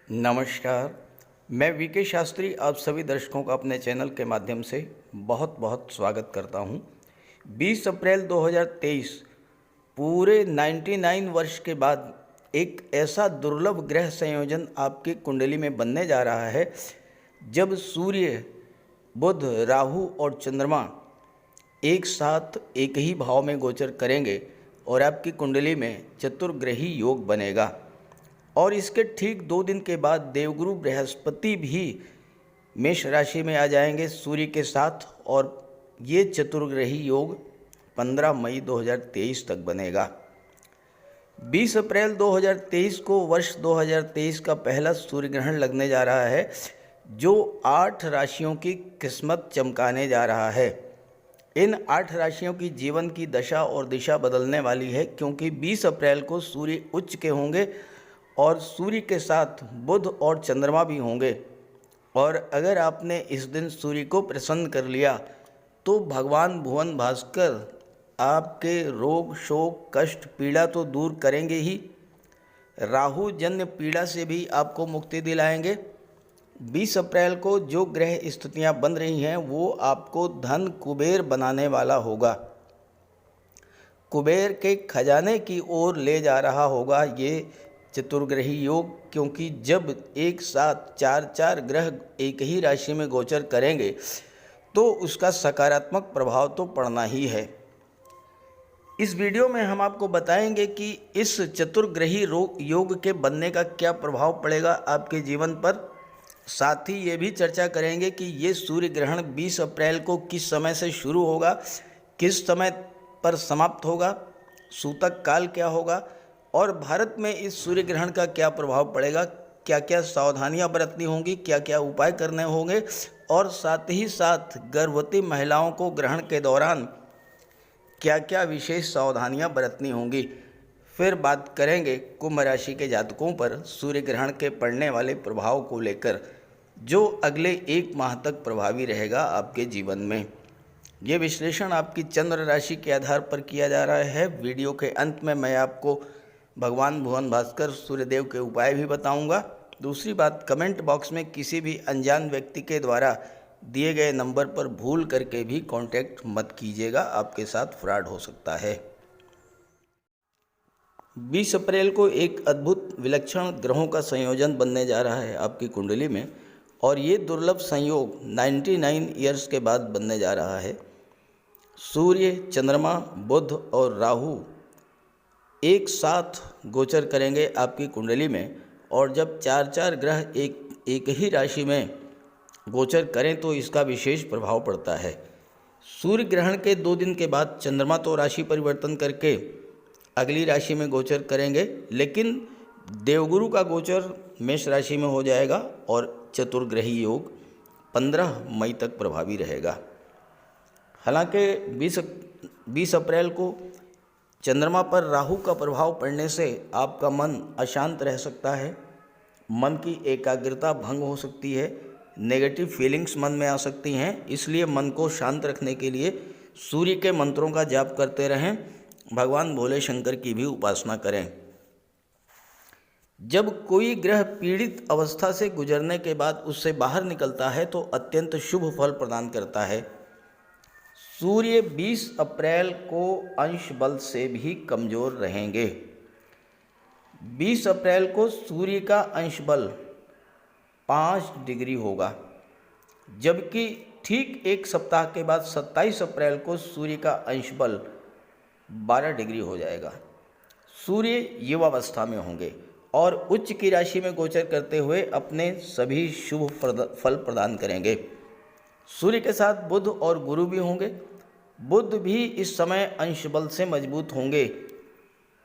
नमस्कार। मैं वीके शास्त्री आप सभी दर्शकों का अपने चैनल के माध्यम से बहुत बहुत स्वागत करता हूं। 20 अप्रैल 2023 पूरे 99 वर्ष के बाद एक ऐसा दुर्लभ ग्रह संयोजन आपकी कुंडली में बनने जा रहा है जब सूर्य, बुध, राहु और चंद्रमा एक साथ एक ही भाव में गोचर करेंगे और आपकी कुंडली में चतुर्ग्रही योग बनेगा। और इसके ठीक 2 दिन के बाद देवगुरु बृहस्पति भी मेष राशि में आ जाएंगे सूर्य के साथ, और ये चतुर्ग्रही योग 15 मई 2023 तक बनेगा। 20 अप्रैल 2023 को वर्ष 2023 का पहला सूर्य ग्रहण लगने जा रहा है जो 8 राशियों की किस्मत चमकाने जा रहा है। इन 8 राशियों की जीवन की दशा और दिशा बदलने वाली है, क्योंकि 20 अप्रैल को सूर्य उच्च के होंगे और सूर्य के साथ बुध और चंद्रमा भी होंगे। और अगर आपने इस दिन सूर्य को प्रसन्न कर लिया तो भगवान भुवन भास्कर आपके रोग, शोक, कष्ट, पीड़ा तो दूर करेंगे ही, राहु जन्य पीड़ा से भी आपको मुक्ति दिलाएंगे। 20 अप्रैल को जो ग्रह स्थितियां बन रही हैं वो आपको धन कुबेर बनाने वाला होगा, कुबेर के खजाने की ओर ले जा रहा होगा ये चतुर्ग्रही योग। क्योंकि जब एक साथ 4 ग्रह एक ही राशि में गोचर करेंगे तो उसका सकारात्मक प्रभाव तो पड़ना ही है। इस वीडियो में हम आपको बताएंगे कि इस चतुर्ग्रही योग के बनने का क्या प्रभाव पड़ेगा आपके जीवन पर। साथ ही ये भी चर्चा करेंगे कि ये सूर्य ग्रहण 20 अप्रैल को किस समय से शुरू होगा, किस समय पर समाप्त होगा, सूतक काल क्या होगा और भारत में इस सूर्य ग्रहण का क्या प्रभाव पड़ेगा, क्या क्या सावधानियां बरतनी होंगी, क्या क्या उपाय करने होंगे, और साथ ही साथ गर्भवती महिलाओं को ग्रहण के दौरान क्या क्या विशेष सावधानियां बरतनी होंगी। फिर बात करेंगे कुंभ राशि के जातकों पर सूर्य ग्रहण के पड़ने वाले प्रभाव को लेकर, जो अगले 1 माह तक प्रभावी रहेगा आपके जीवन में। ये विश्लेषण आपकी चंद्र राशि के आधार पर किया जा रहा है। वीडियो के अंत में मैं आपको भगवान भुवन भास्कर सूर्यदेव के उपाय भी बताऊंगा। दूसरी बात, कमेंट बॉक्स में किसी भी अनजान व्यक्ति के द्वारा दिए गए नंबर पर भूल करके भी कांटेक्ट मत कीजिएगा, आपके साथ फ्रॉड हो सकता है। 20 अप्रैल को एक अद्भुत विलक्षण ग्रहों का संयोजन बनने जा रहा है आपकी कुंडली में, और ये दुर्लभ संयोग 99 ईयर्स के बाद बनने जा रहा है। सूर्य, चंद्रमा, बुध और राहु एक साथ गोचर करेंगे आपकी कुंडली में, और जब 4 ग्रह एक ही राशि में गोचर करें तो इसका विशेष प्रभाव पड़ता है। सूर्य ग्रहण के 2 दिन के बाद चंद्रमा तो राशि परिवर्तन करके अगली राशि में गोचर करेंगे, लेकिन देवगुरु का गोचर मेष राशि में हो जाएगा और चतुर्ग्रही योग 15 मई तक प्रभावी रहेगा। हालांकि 20 अप्रैल को चंद्रमा पर राहु का प्रभाव पड़ने से आपका मन अशांत रह सकता है, मन की एकाग्रता भंग हो सकती है, नेगेटिव फीलिंग्स मन में आ सकती हैं। इसलिए मन को शांत रखने के लिए सूर्य के मंत्रों का जाप करते रहें, भगवान भोले शंकर की भी उपासना करें। जब कोई ग्रह पीड़ित अवस्था से गुजरने के बाद उससे बाहर निकलता है तो अत्यंत शुभ फल प्रदान करता है। सूर्य 20 अप्रैल को अंश बल से भी कमज़ोर रहेंगे। 20 अप्रैल को सूर्य का अंश बल 5 डिग्री होगा, जबकि ठीक 1 सप्ताह के बाद 27 अप्रैल को सूर्य का अंश बल 12 डिग्री हो जाएगा। सूर्य युवावस्था में होंगे और उच्च की राशि में गोचर करते हुए अपने सभी शुभ फल प्रदान करेंगे। सूर्य के साथ बुध और गुरु भी होंगे। बुध भी इस समय अंश बल से मजबूत होंगे।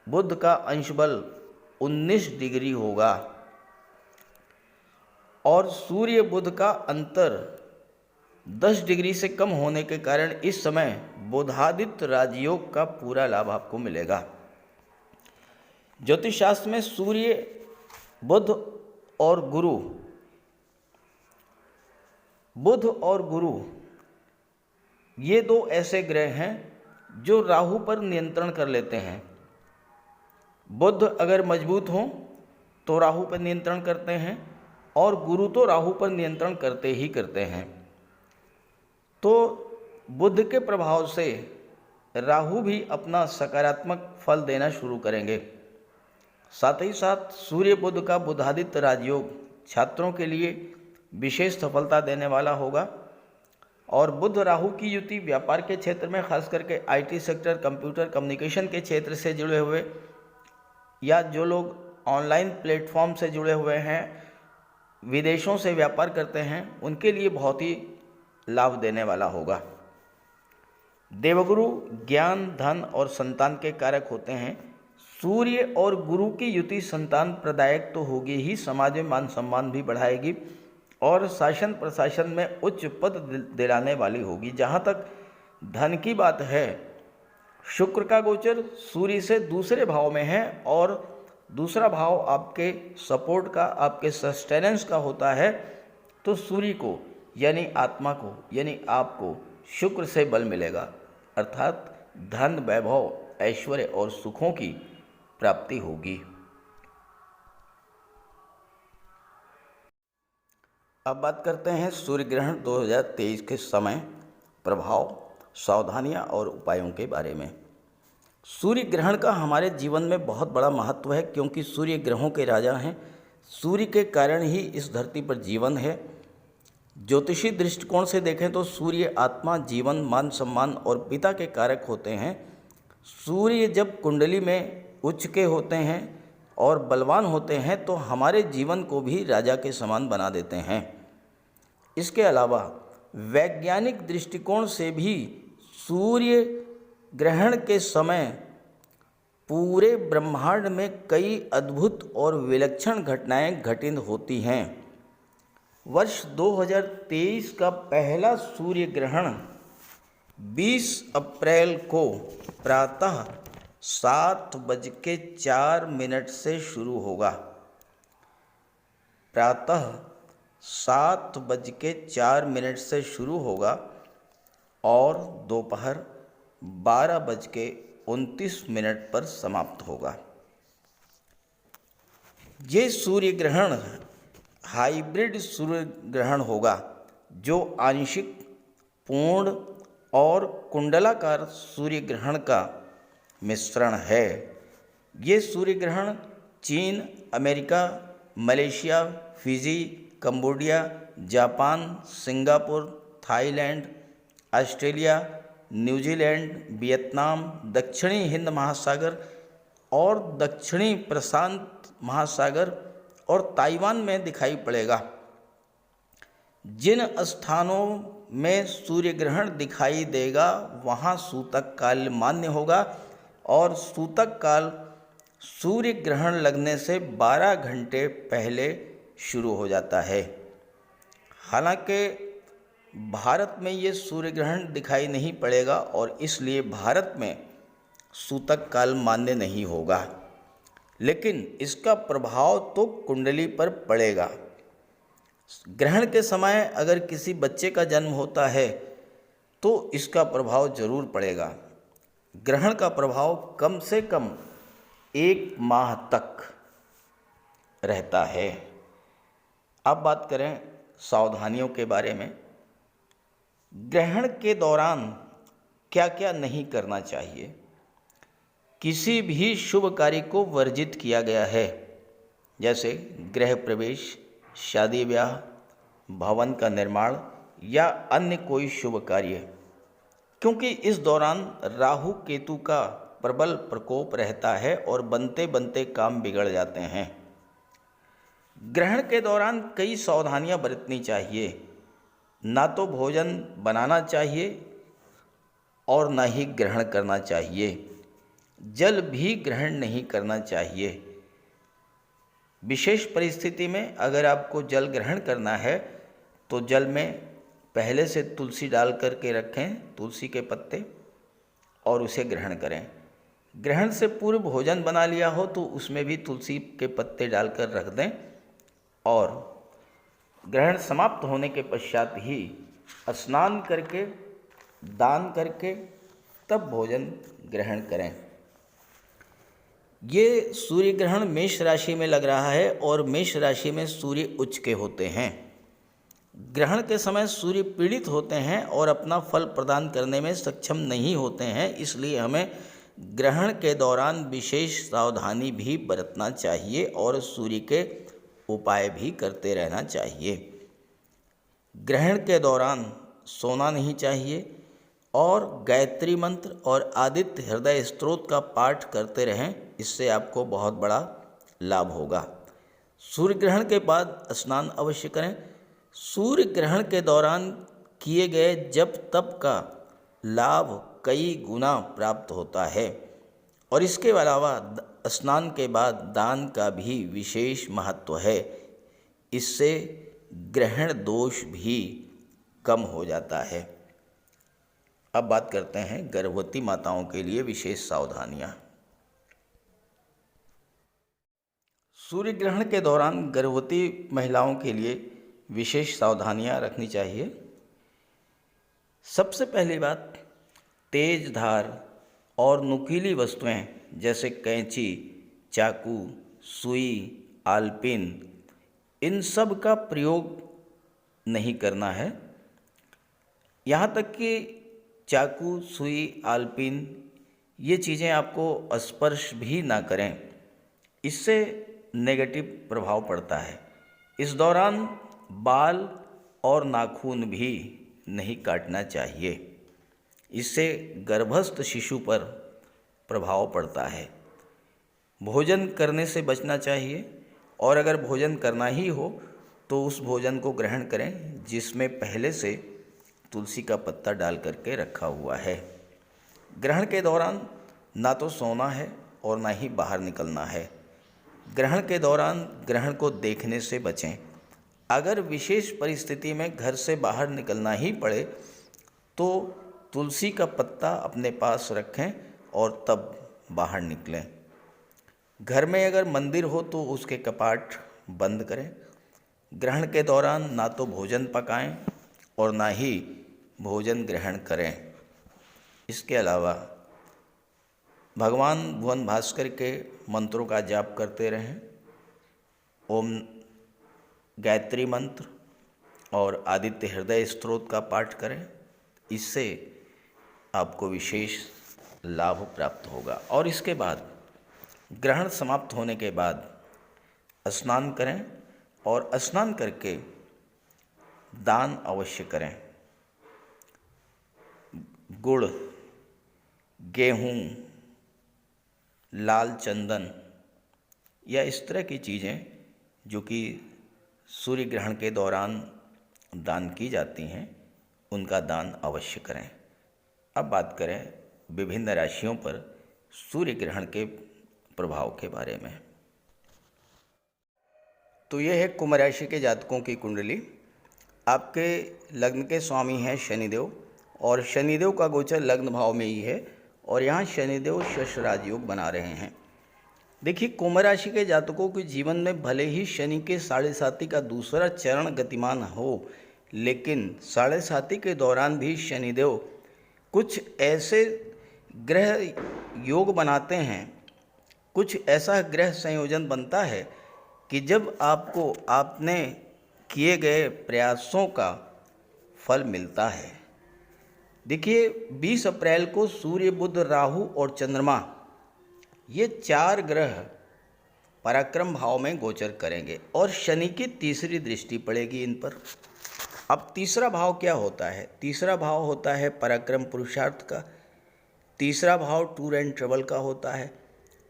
बुध का अंश बल 19 डिग्री होगा और सूर्य बुध का अंतर 10 डिग्री से कम होने के कारण इस समय बुधादित्य राजयोग का पूरा लाभ आपको मिलेगा। ज्योतिष शास्त्र में सूर्य, बुध और गुरु ये 2 ऐसे ग्रह हैं जो राहु पर नियंत्रण कर लेते हैं। बुध अगर मजबूत हों तो राहु पर नियंत्रण करते हैं और गुरु तो राहु पर नियंत्रण करते ही करते हैं। तो बुध के प्रभाव से राहु भी अपना सकारात्मक फल देना शुरू करेंगे। साथ ही साथ सूर्य बुध का बुधादित्य राजयोग छात्रों के लिए विशेष सफलता देने वाला होगा। और बुध राहु की युति व्यापार के क्षेत्र में, खास करके आईटी सेक्टर, कंप्यूटर कम्युनिकेशन के क्षेत्र से जुड़े हुए या जो लोग ऑनलाइन प्लेटफॉर्म से जुड़े हुए हैं, विदेशों से व्यापार करते हैं, उनके लिए बहुत ही लाभ देने वाला होगा। देवगुरु ज्ञान, धन और संतान के कारक होते हैं। सूर्य और गुरु की युति संतान प्रदायक तो होगी ही, समाज में मान सम्मान भी बढ़ाएगी और शासन प्रशासन में उच्च पद दिलाने वाली होगी। जहाँ तक धन की बात है, शुक्र का गोचर सूर्य से दूसरे भाव में है और दूसरा भाव आपके सपोर्ट का, आपके सस्टेनेंस का होता है। तो सूर्य को यानी आत्मा को यानी आपको शुक्र से बल मिलेगा, अर्थात धन, वैभव, ऐश्वर्य और सुखों की प्राप्ति होगी। अब बात करते हैं सूर्य ग्रहण 2023 के समय, प्रभाव, सावधानियां और उपायों के बारे में। सूर्य ग्रहण का हमारे जीवन में बहुत बड़ा महत्व है, क्योंकि सूर्य ग्रहों के राजा हैं। सूर्य के कारण ही इस धरती पर जीवन है। ज्योतिषी दृष्टिकोण से देखें तो सूर्य आत्मा, जीवन, मान सम्मान और पिता के कारक होते हैं। सूर्य जब कुंडली में उच्च के होते हैं और बलवान होते हैं तो हमारे जीवन को भी राजा के समान बना देते हैं। इसके अलावा वैज्ञानिक दृष्टिकोण से भी सूर्य ग्रहण के समय पूरे ब्रह्मांड में कई अद्भुत और विलक्षण घटनाएं घटित होती हैं। वर्ष 2023 का पहला सूर्य ग्रहण 20 अप्रैल को प्रातः 7:04 से शुरू होगा। प्रातः 7:04 से शुरू होगा और दोपहर 12:29 पर समाप्त होगा। ये सूर्य ग्रहण हाइब्रिड सूर्य ग्रहण होगा, जो आंशिक, पूर्ण और कुंडलाकार सूर्य ग्रहण का मिश्रण है। ये सूर्य ग्रहण चीन, America, Malaysia, Fiji, Cambodia, Japan, Singapore, Thailand, Australia, New Zealand, Vietnam, दक्षिणी हिंद महासागर और दक्षिणी प्रशांत महासागर और ताइवान में दिखाई पड़ेगा। जिन स्थानों में सूर्य ग्रहण दिखाई देगा वहाँ सूतक काल मान्य होगा और सूतक काल सूर्य ग्रहण लगने से 12 घंटे पहले शुरू हो जाता है। हालांकि भारत में ये सूर्य ग्रहण दिखाई नहीं पड़ेगा और इसलिए भारत में सूतक काल मान्य नहीं होगा, लेकिन इसका प्रभाव तो कुंडली पर पड़ेगा। ग्रहण के समय अगर किसी बच्चे का जन्म होता है तो इसका प्रभाव जरूर पड़ेगा। ग्रहण का प्रभाव कम से कम 1 माह तक रहता है। अब बात करें सावधानियों के बारे में। ग्रहण के दौरान क्या क्या नहीं करना चाहिए। किसी भी शुभ कार्य को वर्जित किया गया है, जैसे गृह प्रवेश, शादी ब्याह, भवन का निर्माण या अन्य कोई शुभ कार्य, क्योंकि इस दौरान राहु केतु का प्रबल प्रकोप रहता है और बनते बनते काम बिगड़ जाते हैं। ग्रहण के दौरान कई सावधानियां बरतनी चाहिए। ना तो भोजन बनाना चाहिए और ना ही ग्रहण करना चाहिए। जल भी ग्रहण नहीं करना चाहिए। विशेष परिस्थिति में अगर आपको जल ग्रहण करना है तो जल में पहले से तुलसी डाल करके रखें, तुलसी के पत्ते, और उसे ग्रहण करें। ग्रहण से पूर्व भोजन बना लिया हो तो उसमें भी तुलसी के पत्ते डालकर रख दें और ग्रहण समाप्त होने के पश्चात ही स्नान करके, दान करके तब भोजन ग्रहण करें। ये सूर्य ग्रहण मेष राशि में लग रहा है और मेष राशि में सूर्य उच्च के होते हैं। ग्रहण के समय सूर्य पीड़ित होते हैं और अपना फल प्रदान करने में सक्षम नहीं होते हैं, इसलिए हमें ग्रहण के दौरान विशेष सावधानी भी बरतना चाहिए और सूर्य के उपाय भी करते रहना चाहिए। ग्रहण के दौरान सोना नहीं चाहिए और गायत्री मंत्र और आदित्य हृदय स्तोत्र का पाठ करते रहें, इससे आपको बहुत बड़ा लाभ होगा। सूर्य ग्रहण के बाद स्नान अवश्य करें। सूर्य ग्रहण के दौरान किए गए जप तप का लाभ कई गुना प्राप्त होता है और इसके अलावा स्नान के बाद दान का भी विशेष महत्व है। इससे ग्रहण दोष भी कम हो जाता है। अब बात करते हैं गर्भवती माताओं के लिए विशेष सावधानियां। सूर्य ग्रहण के दौरान गर्भवती महिलाओं के लिए विशेष सावधानियां रखनी चाहिए। सबसे पहली बात, तेज धार और नुकीली वस्तुएं जैसे कैंची, चाकू, सुई, आलपिन, इन सब का प्रयोग नहीं करना है। यहाँ तक कि चाकू, सुई, आलपिन ये चीज़ें आपको स्पर्श भी ना करें, इससे नेगेटिव प्रभाव पड़ता है। इस दौरान बाल और नाखून भी नहीं काटना चाहिए, इससे गर्भस्थ शिशु पर प्रभाव पड़ता है। भोजन करने से बचना चाहिए और अगर भोजन करना ही हो तो उस भोजन को ग्रहण करें जिसमें पहले से तुलसी का पत्ता डाल करके रखा हुआ है। ग्रहण के दौरान ना तो सोना है और ना ही बाहर निकलना है। ग्रहण के दौरान ग्रहण को देखने से बचें। अगर विशेष परिस्थिति में घर से बाहर निकलना ही पड़े तो तुलसी का पत्ता अपने पास रखें और तब बाहर निकलें। घर में अगर मंदिर हो तो उसके कपाट बंद करें। ग्रहण के दौरान ना तो भोजन पकाएं और ना ही भोजन ग्रहण करें। इसके अलावा भगवान भुवन भास्कर के मंत्रों का जाप करते रहें। ओम गायत्री मंत्र और आदित्य हृदय स्तोत्र का पाठ करें, इससे आपको विशेष लाभ प्राप्त होगा। और इसके बाद ग्रहण समाप्त होने के बाद स्नान करें और स्नान करके दान अवश्य करें। गुड़, गेहूँ, लाल चंदन या इस तरह की चीज़ें जो कि सूर्य ग्रहण के दौरान दान की जाती हैं, उनका दान अवश्य करें। अब बात करें विभिन्न राशियों पर सूर्य ग्रहण के प्रभाव के बारे में। तो यह है कुंभ राशि के जातकों की कुंडली। आपके लग्न के स्वामी हैं शनिदेव और शनिदेव का गोचर लग्न भाव में ही है और यहाँ शनिदेव शश राजयोग बना रहे हैं। देखिए, कुंभ राशि के जातकों के जीवन में भले ही शनि के 7.5 का दूसरा चरण गतिमान हो, लेकिन 7.5 के दौरान भी शनिदेव कुछ ऐसे ग्रह योग बनाते हैं, कुछ ऐसा ग्रह संयोजन बनता है कि जब आपको आपने किए गए प्रयासों का फल मिलता है। देखिए, 20 अप्रैल को सूर्य, बुध, राहु और चंद्रमा ये 4 ग्रह पराक्रम भाव में गोचर करेंगे और शनि की तीसरी दृष्टि पड़ेगी इन पर। अब तीसरा भाव क्या होता है? तीसरा भाव होता है पराक्रम पुरुषार्थ का। तीसरा भाव टूर एंड ट्रेवल का होता है।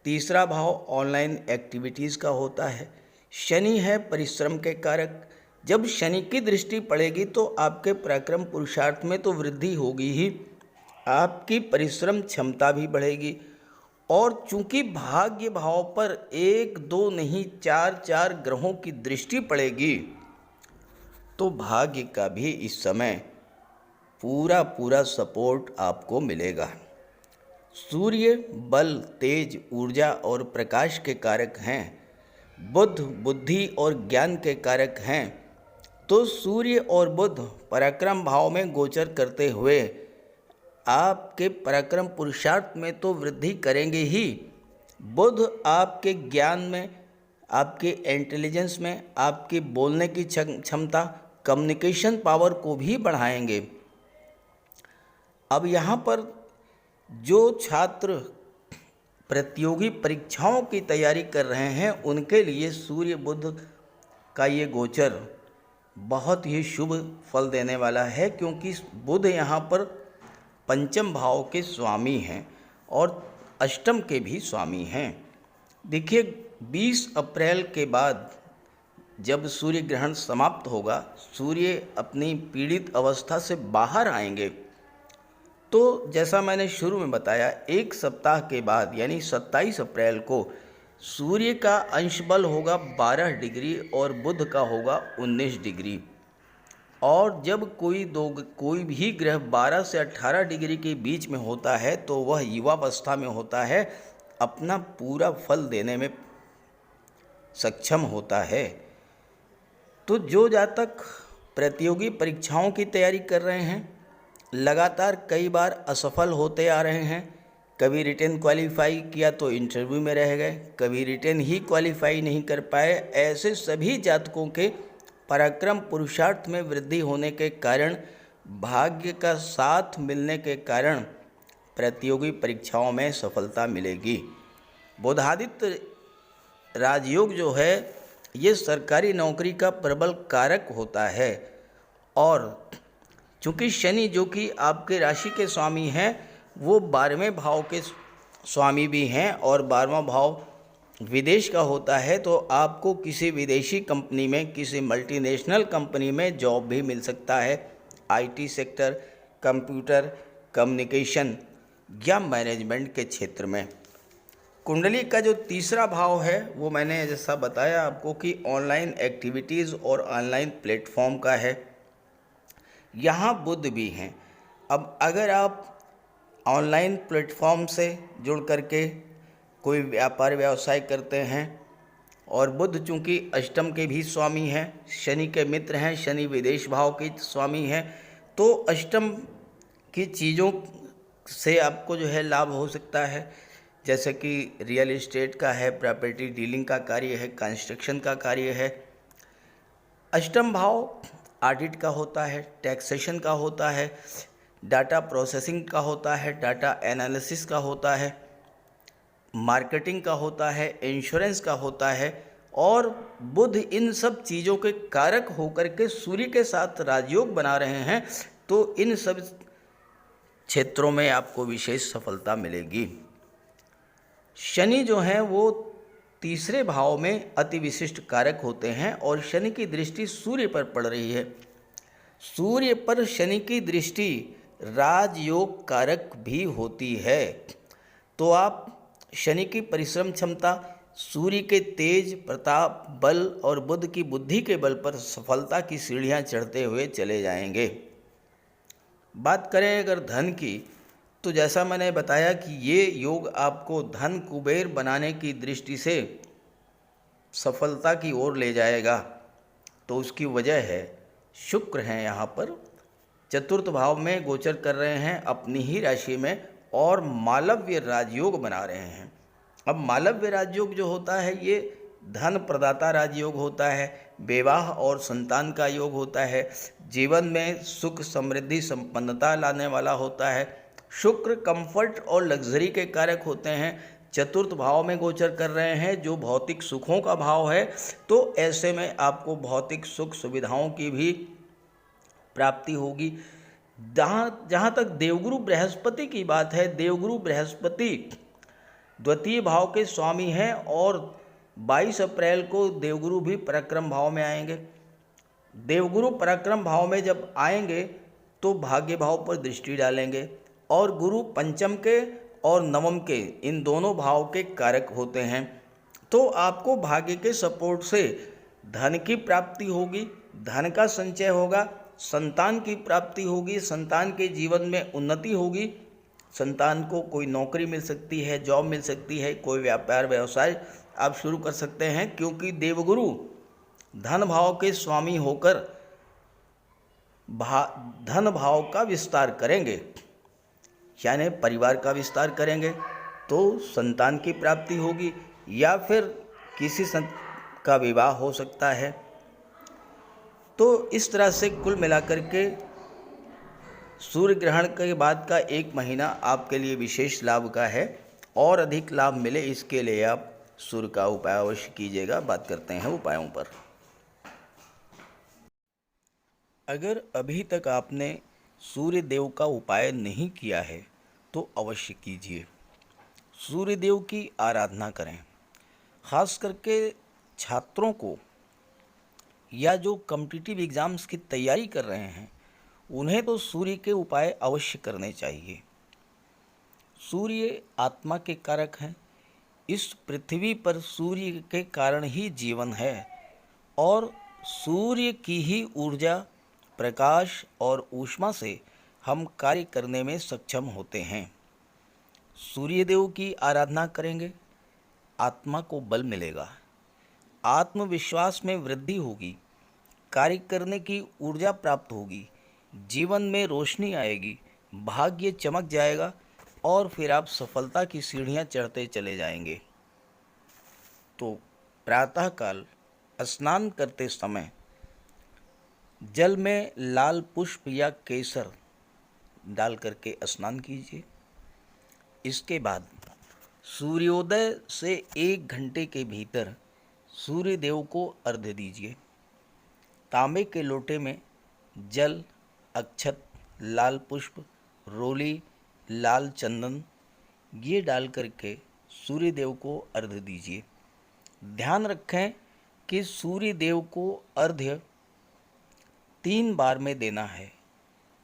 तीसरा भाव ऑनलाइन एक्टिविटीज़ का होता है। शनि है परिश्रम के कारक। जब शनि की दृष्टि पड़ेगी तो आपके पराक्रम पुरुषार्थ में तो वृद्धि होगी ही, आपकी परिश्रम क्षमता भी बढ़ेगी। और चूंकि भाग्य भाव पर 1, 2 नहीं 4 ग्रहों की दृष्टि पड़ेगी तो भाग्य का भी इस समय पूरा सपोर्ट आपको मिलेगा। सूर्य बल, तेज, ऊर्जा और प्रकाश के कारक हैं। बुध बुद्धि और ज्ञान के कारक हैं। तो सूर्य और बुध पराक्रम भाव में गोचर करते हुए आपके पराक्रम पुरुषार्थ में तो वृद्धि करेंगे ही, बुध आपके ज्ञान में, आपके इंटेलिजेंस में, आपकी बोलने की क्षमता, कम्युनिकेशन पावर को भी बढ़ाएंगे। अब यहाँ पर जो छात्र प्रतियोगी परीक्षाओं की तैयारी कर रहे हैं उनके लिए सूर्य बुध का ये गोचर बहुत ही शुभ फल देने वाला है, क्योंकि बुध यहाँ पर पंचम भाव के स्वामी हैं और अष्टम के भी स्वामी हैं। देखिए 20 अप्रैल के बाद जब सूर्य ग्रहण समाप्त होगा, सूर्य अपनी पीड़ित अवस्था से बाहर आएंगे, तो जैसा मैंने शुरू में बताया, एक सप्ताह के बाद यानी 27 अप्रैल को सूर्य का अंश बल होगा 12 डिग्री और बुध का होगा 19 डिग्री। और जब कोई भी ग्रह 12 से 18 डिग्री के बीच में होता है तो वह युवावस्था में होता है, अपना पूरा फल देने में सक्षम होता है। तो जो जातक प्रतियोगी परीक्षाओं की तैयारी कर रहे हैं, लगातार कई बार असफल होते आ रहे हैं, कभी रिटेन क्वालिफाई किया तो इंटरव्यू में रह गए, कभी रिटेन ही क्वालिफाई नहीं कर पाए, ऐसे सभी जातकों के पराक्रम पुरुषार्थ में वृद्धि होने के कारण, भाग्य का साथ मिलने के कारण प्रतियोगी परीक्षाओं में सफलता मिलेगी। बुधादित्य राजयोग जो है ये सरकारी नौकरी का प्रबल कारक होता है, और चूँकि शनि जो कि आपके राशि के स्वामी हैं वो 12वें भाव के स्वामी भी हैं और 12वां भाव विदेश का होता है, तो आपको किसी विदेशी कंपनी में, किसी मल्टीनेशनल कंपनी में जॉब भी मिल सकता है। आईटी सेक्टर, कंप्यूटर, कम्युनिकेशन या मैनेजमेंट के क्षेत्र में। कुंडली का जो तीसरा भाव है वो मैंने जैसा बताया आपको कि ऑनलाइन एक्टिविटीज़ और ऑनलाइन प्लेटफॉर्म का है, यहाँ बुध भी हैं। अब अगर आप ऑनलाइन प्लेटफॉर्म से जुड़ करके कोई व्यापार व्यवसाय करते हैं, और बुध चूँकि अष्टम के भी स्वामी हैं, शनि के मित्र हैं, शनि विदेश भाव के स्वामी हैं, तो अष्टम की चीज़ों से आपको जो है लाभ हो सकता है, जैसे कि रियल एस्टेट का है, प्रॉपर्टी डीलिंग का कार्य है, कंस्ट्रक्शन का कार्य है। अष्टम भाव ऑडिट का होता है, टैक्सेशन का होता है, डाटा प्रोसेसिंग का होता है, डाटा एनालिसिस का होता है, मार्केटिंग का होता है, इंश्योरेंस का होता है। और बुध इन सब चीज़ों के कारक होकर के सूर्य के साथ राजयोग बना रहे हैं, तो इन सब क्षेत्रों में आपको विशेष सफलता मिलेगी। शनि जो हैं वो तीसरे भाव में अति विशिष्ट कारक होते हैं और शनि की दृष्टि सूर्य पर पड़ रही है। सूर्य पर शनि की दृष्टि राजयोग कारक भी होती है, तो आप शनि की परिश्रम क्षमता, सूर्य के तेज प्रताप बल और बुध की बुद्धि के बल पर सफलता की सीढ़ियां चढ़ते हुए चले जाएंगे। बात करें अगर धन की, तो जैसा मैंने बताया कि ये योग आपको धन कुबेर बनाने की दृष्टि से सफलता की ओर ले जाएगा। तो उसकी वजह है शुक्र हैं यहाँ पर चतुर्थ भाव में गोचर कर रहे हैं अपनी ही राशि में, और मालव्य राजयोग बना रहे हैं। अब मालव्य राजयोग जो होता है ये धन प्रदाता राजयोग होता है, विवाह और संतान का योग होता है, जीवन में सुख समृद्धि संपन्नता लाने वाला होता है। शुक्र कंफर्ट और लग्जरी के कारक होते हैं, चतुर्थ भाव में गोचर कर रहे हैं जो भौतिक सुखों का भाव है, तो ऐसे में आपको भौतिक सुख सुविधाओं की भी प्राप्ति होगी। जहाँ तक देवगुरु बृहस्पति की बात है, देवगुरु बृहस्पति द्वितीय भाव के स्वामी हैं और 22 अप्रैल को देवगुरु भी पराक्रम भाव में आएंगे। देवगुरु पराक्रम भाव में जब आएंगे तो भाग्य भाव पर दृष्टि डालेंगे, और गुरु पंचम के और नवम के इन दोनों भाव के कारक होते हैं, तो आपको भाग्य के सपोर्ट से धन की प्राप्ति होगी, धन का संचय होगा, संतान की प्राप्ति होगी, संतान के जीवन में उन्नति होगी, संतान को कोई नौकरी मिल सकती है, जॉब मिल सकती है, कोई व्यापार व्यवसाय आप शुरू कर सकते हैं, क्योंकि देवगुरु धन भाव के स्वामी होकर धन भाव का विस्तार करेंगे, यानी परिवार का विस्तार करेंगे, तो संतान की प्राप्ति होगी या फिर किसी संत का विवाह हो सकता है। तो इस तरह से कुल मिलाकर के सूर्य ग्रहण के बाद का 1 महीना आपके लिए विशेष लाभ का है। और अधिक लाभ मिले इसके लिए आप सूर्य का उपाय अवश्य कीजिएगा। बात करते हैं उपायों पर। अगर अभी तक आपने सूर्य देव का उपाय नहीं किया है तो अवश्य कीजिए। सूर्य देव की आराधना करें। खास करके छात्रों को या जो कॉम्पिटिटिव एग्ज़ाम्स की तैयारी कर रहे हैं उन्हें तो सूर्य के उपाय अवश्य करने चाहिए। सूर्य आत्मा के कारक हैं। इस पृथ्वी पर सूर्य के कारण ही जीवन है और सूर्य की ही ऊर्जा, प्रकाश और ऊष्मा से हम कार्य करने में सक्षम होते हैं। सूर्य देव की आराधना करेंगे, आत्मा को बल मिलेगा, आत्मविश्वास में वृद्धि होगी, कार्य करने की ऊर्जा प्राप्त होगी, जीवन में रोशनी आएगी, भाग्य चमक जाएगा और फिर आप सफलता की सीढ़ियां चढ़ते चले जाएंगे। तो प्रातःकाल स्नान करते समय जल में लाल पुष्प या केसर डाल करके स्नान कीजिए। इसके बाद सूर्योदय से 1 घंटे के भीतर सूर्य देव को अर्घ्य दीजिए। तांबे के लोटे में जल, अक्षत, लाल पुष्प, रोली, लाल चंदन ये डाल करके सूर्य देव को अर्घ्य दीजिए। ध्यान रखें कि सूर्य देव को अर्घ्य 3 बार में देना है।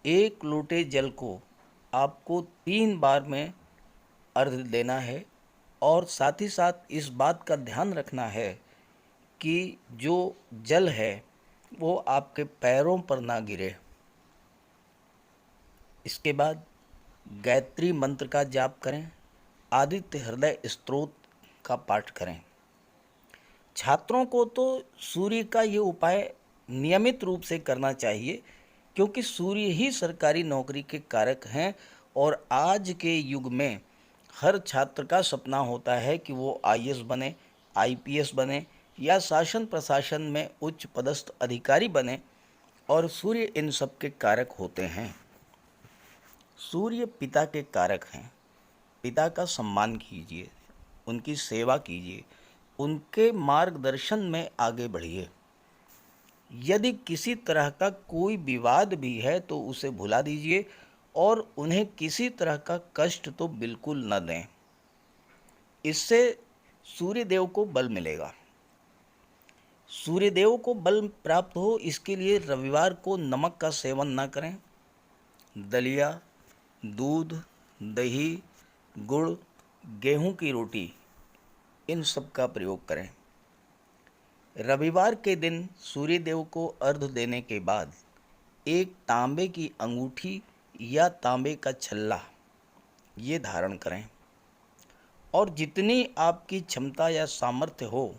1 लोटे जल को आपको 3 बार में अर्घ्य देना है और साथ ही साथ इस बात का ध्यान रखना है कि जो जल है वो आपके पैरों पर ना गिरे। इसके बाद गायत्री मंत्र का जाप करें, आदित्य हृदय स्तोत्र का पाठ करें। छात्रों को तो सूर्य का ये उपाय नियमित रूप से करना चाहिए क्योंकि सूर्य ही सरकारी नौकरी के कारक हैं और आज के युग में हर छात्र का सपना होता है कि वो आईएएस बने, आईपीएस बने या शासन प्रशासन में उच्च पदस्थ अधिकारी बने और सूर्य इन सब के कारक होते हैं। सूर्य पिता के कारक हैं। पिता का सम्मान कीजिए, उनकी सेवा कीजिए, उनके मार्गदर्शन में आगे बढ़िए। यदि किसी तरह का कोई विवाद भी है तो उसे भुला दीजिए और उन्हें किसी तरह का कष्ट तो बिल्कुल न दें। इससे सूर्यदेव को बल मिलेगा। सूर्यदेव को बल प्राप्त हो इसके लिए रविवार को नमक का सेवन न करें। दलिया, दूध, दही, गुड़, गेहूं की रोटी इन सब का प्रयोग करें। रविवार के दिन सूर्यदेव को अर्घ्य देने के बाद एक तांबे की अंगूठी या तांबे का छल्ला ये धारण करें और जितनी आपकी क्षमता या सामर्थ्य हो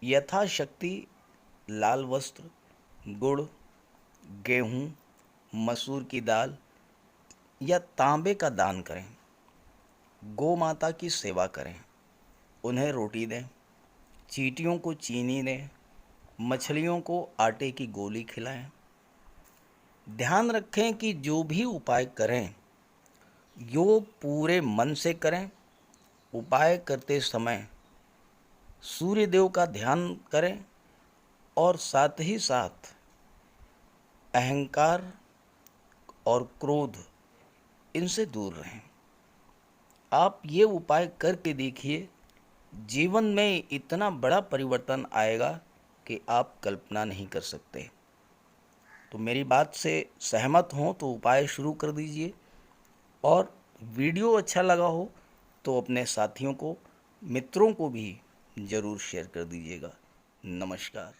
यथाशक्ति लाल वस्त्र, गुड़, गेहूं, मसूर की दाल या तांबे का दान करें। गौ माता की सेवा करें, उन्हें रोटी दें, चींटियों को चीनी दें, मछलियों को आटे की गोली खिलाएं। ध्यान रखें कि जो भी उपाय करें यो पूरे मन से करें। उपाय करते समय सूर्यदेव का ध्यान करें और साथ ही साथ अहंकार और क्रोध इनसे दूर रहें। आप ये उपाय करके देखिए, जीवन में इतना बड़ा परिवर्तन आएगा कि आप कल्पना नहीं कर सकते। तो मेरी बात से सहमत हों तो उपाय शुरू कर दीजिए और वीडियो अच्छा लगा हो तो अपने साथियों को, मित्रों को भी ज़रूर शेयर कर दीजिएगा। नमस्कार।